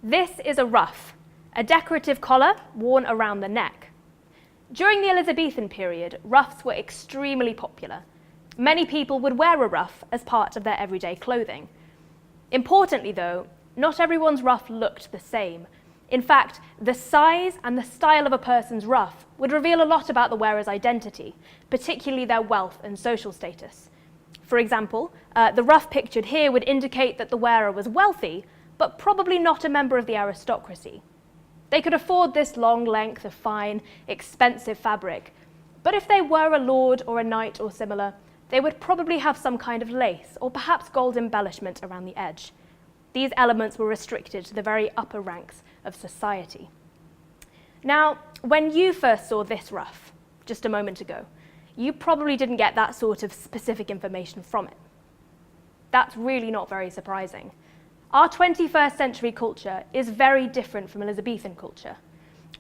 This is a ruff, a decorative collar worn around the neck. During the Elizabethan period, ruffs were extremely popular. Many people would wear a ruff as part of their everyday clothing. Importantly though, not everyone's ruff looked the same. In fact, the size and the style of a person's ruff would reveal a lot about the wearer's identity, particularly their wealth and social status. For example, the ruff pictured here would indicate that the wearer was wealthy, but probably not a member of the aristocracy. They could afford this long length of fine, expensive fabric, but if they were a lord or a knight or similar, they would probably have some kind of lace or perhaps gold embellishment around the edge. These elements were restricted to the very upper ranks of society. Now, when you first saw this ruff, just a moment ago, you probably didn't get that sort of specific information from it. That's really not very surprising. Our 21st century culture is very different from Elizabethan culture.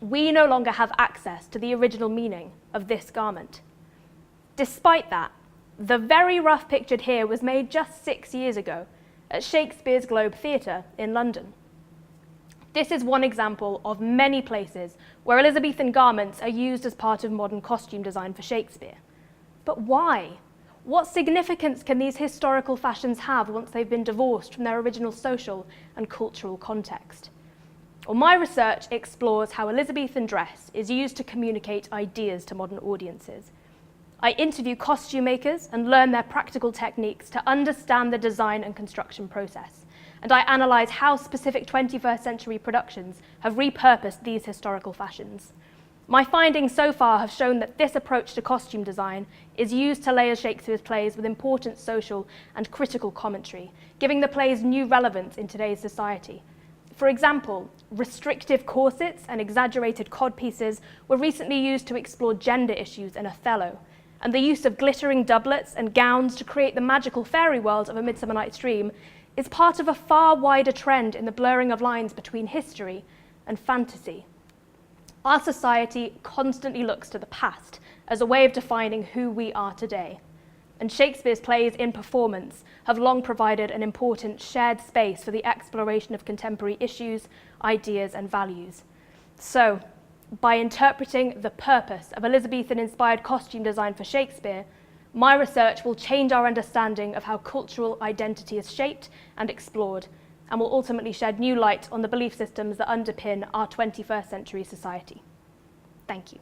We no longer have access to the original meaning of this garment. Despite that, the very ruff pictured here was made just 6 years ago at Shakespeare's Globe Theatre in London. This is one example of many places where Elizabethan garments are used as part of modern costume design for Shakespeare. But why? What significance can these historical fashions have once they've been divorced from their original social and cultural context? Well, my research explores how Elizabethan dress is used to communicate ideas to modern audiences. I interview costume makers and learn their practical techniques to understand the design and construction process. And I analyse how specific 21st century productions have repurposed these historical fashions. My findings so far have shown that this approach to costume design is used to layer Shakespeare's plays with important social and critical commentary, giving the plays new relevance in today's society. For example, restrictive corsets and exaggerated codpieces were recently used to explore gender issues in Othello, and the use of glittering doublets and gowns to create the magical fairy world of A Midsummer Night's Dream is part of a far wider trend in the blurring of lines between history and fantasy. Our society constantly looks to the past as a way of defining who we are today, and Shakespeare's plays in performance have long provided an important shared space for the exploration of contemporary issues, ideas, and values. So, by interpreting the purpose of Elizabethan-inspired costume design for Shakespeare, my research will change our understanding of how cultural identity is shaped and explored, and will ultimately shed new light on the belief systems that underpin our 21st century society. Thank you.